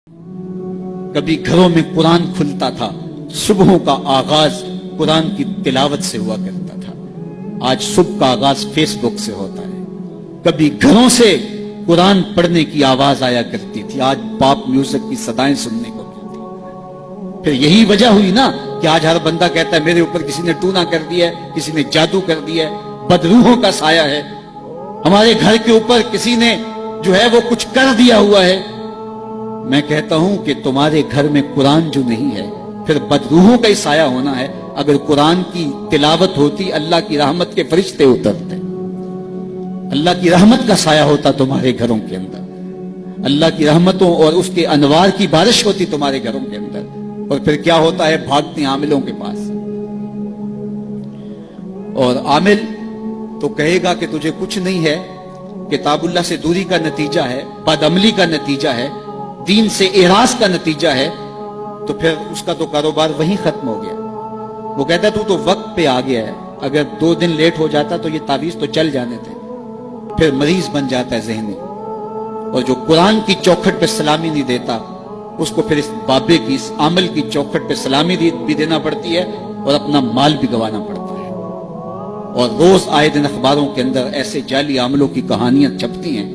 کبھی گھروں میں قرآن کھلتا تھا، صبحوں کا آغاز قرآن کی تلاوت سے ہوا کرتا تھا۔ آج صبح کا آغاز فیس بک سے ہوتا ہے۔ کبھی گھروں سے قرآن پڑھنے کی آواز آیا کرتی تھی، آج پاپ میوزک کی صدائیں سننے کو ملتی۔ پھر یہی وجہ ہوئی نا کہ آج ہر بندہ کہتا ہے میرے اوپر کسی نے ٹونا کر دیا ہے، کسی نے جادو کر دیا ہے، بدروحوں کا سایہ ہے، ہمارے گھر کے اوپر کسی نے جو ہے وہ کچھ کر دیا ہوا ہے۔ میں کہتا ہوں کہ تمہارے گھر میں قرآن جو نہیں ہے پھر بدروحوں کا ہی سایہ ہونا ہے۔ اگر قرآن کی تلاوت ہوتی، اللہ کی رحمت کے فرشتے اترتے، اللہ کی رحمت کا سایہ ہوتا تمہارے گھروں کے اندر، اللہ کی رحمتوں اور اس کے انوار کی بارش ہوتی تمہارے گھروں کے اندر، اور پھر کیا ہوتا ہے؟ بھاگتے عاملوں کے پاس، اور عامل تو کہے گا کہ تجھے کچھ نہیں ہے، کتاب اللہ سے دوری کا نتیجہ ہے، بد عملی کا نتیجہ ہے، دین سے اعراض کا نتیجہ ہے، تو پھر اس کا تو کاروبار وہیں ختم ہو گیا۔ وہ کہتا ہے تو وقت پہ آ گیا ہے، اگر 2 دن لیٹ ہو جاتا تو یہ تعویذ تو چل جانے تھے۔ پھر مریض بن جاتا ہے ذہنی، اور جو قرآن کی چوکھٹ پہ سلامی نہیں دیتا اس کو پھر اس بابے کی، اس عمل کی چوکھٹ پہ سلامی بھی دینا پڑتی ہے اور اپنا مال بھی گوانا پڑتا ہے۔ اور روز آئے دن اخباروں کے اندر ایسے جعلی عاملوں کی کہانیاں چھپتی ہیں،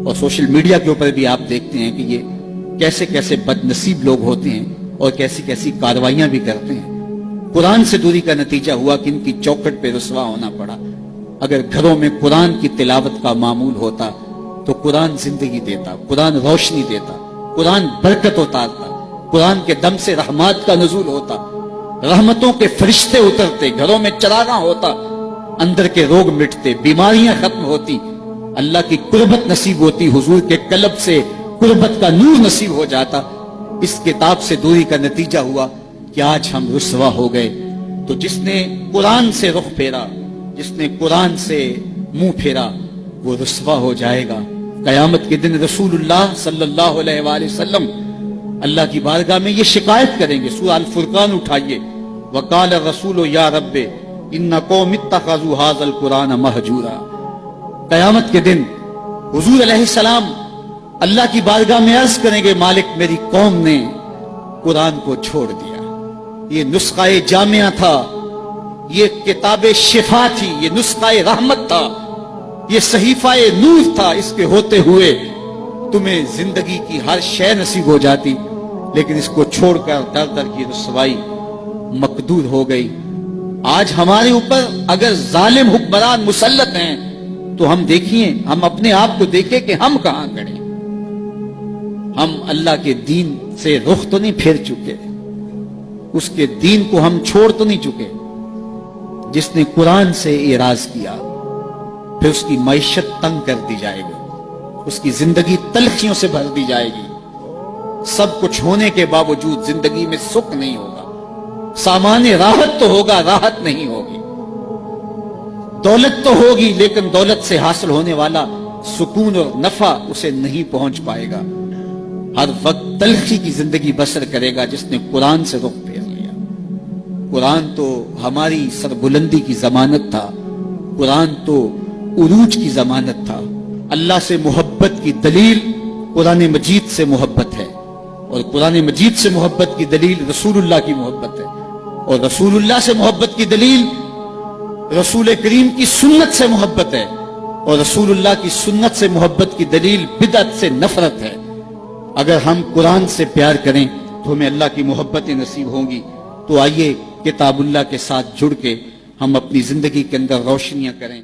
اور سوشل میڈیا کے اوپر بھی آپ دیکھتے ہیں کہ یہ کیسے کیسے بد نصیب لوگ ہوتے ہیں اور کیسی کیسی کارروائیاں بھی کرتے ہیں۔ قرآن سے دوری کا نتیجہ ہوا کہ ان کی چوکھٹ پہ رسوا ہونا پڑا۔ اگر گھروں میں قرآن کی تلاوت کا معمول ہوتا تو قرآن زندگی دیتا، قرآن روشنی دیتا، قرآن برکت اتارتا، قرآن کے دم سے رحمات کا نزول ہوتا، رحمتوں کے فرشتے اترتے، گھروں میں چراغاں ہوتا، اندر کے روگ مٹتے، بیماریاں ختم ہوتی، اللہ کی قربت نصیب ہوتی، حضور کے قلب سے قربت کا نور نصیب ہو جاتا۔ اس کتاب سے دوری کا نتیجہ ہوا کہ آج ہم رسوا ہو گئے۔ تو جس نے قرآن سے رخ پھیرا، جس نے قرآن سے منہ پھیرا، وہ رسوا ہو جائے گا۔ قیامت کے دن رسول اللہ صلی اللہ علیہ وآلہ وسلم اللہ کی بارگاہ میں یہ شکایت کریں گے۔ سورہ الفرقان اٹھائیے، وقال الرسول یا رب ان قوم اتخذوا هذا القرآن مہجورا۔ قیامت کے دن حضور علیہ السلام اللہ کی بارگاہ میں عرض کریں گے، مالک میری قوم نے قرآن کو چھوڑ دیا، یہ نسخہ جامعہ تھا، یہ کتاب شفا تھی، یہ نسخہ رحمت تھا، یہ صحیفہ نور تھا، اس کے ہوتے ہوئے تمہیں زندگی کی ہر شے نصیب ہو جاتی، لیکن اس کو چھوڑ کر در در کی رسوائی مقدور ہو گئی۔ آج ہمارے اوپر اگر ظالم حکمران مسلط ہیں تو ہم دیکھیں، ہم اپنے آپ کو دیکھیں کہ ہم کہاں کھڑے ہیں۔ ہم اللہ کے دین سے رخ تو نہیں پھیر چکے، اس کے دین کو ہم چھوڑ تو نہیں چکے۔ جس نے قرآن سے اعراض کیا پھر اس کی معیشت تنگ کر دی جائے گی، اس کی زندگی تلخیوں سے بھر دی جائے گی، سب کچھ ہونے کے باوجود زندگی میں سکھ نہیں ہوگا، سامان راحت تو ہوگا، راحت نہیں ہوگی، دولت تو ہوگی لیکن دولت سے حاصل ہونے والا سکون اور نفع اسے نہیں پہنچ پائے گا۔ ہر وقت تلخی کی زندگی بسر کرے گا جس نے قرآن سے رخ پھیر لیا۔ قرآن تو ہماری سربلندی کی ضمانت تھا، قرآن تو عروج کی ضمانت تھا۔ اللہ سے محبت کی دلیل قرآن مجید سے محبت ہے، اور قرآن مجید سے محبت کی دلیل رسول اللہ کی محبت ہے، اور رسول اللہ سے محبت کی دلیل رسول کریم کی سنت سے محبت ہے، اور رسول اللہ کی سنت سے محبت کی دلیل بدعت سے نفرت ہے۔ اگر ہم قرآن سے پیار کریں تو ہمیں اللہ کی محبتیں نصیب ہوں گی۔ تو آئیے کتاب اللہ کے ساتھ جڑ کے ہم اپنی زندگی کے اندر روشنیاں کریں۔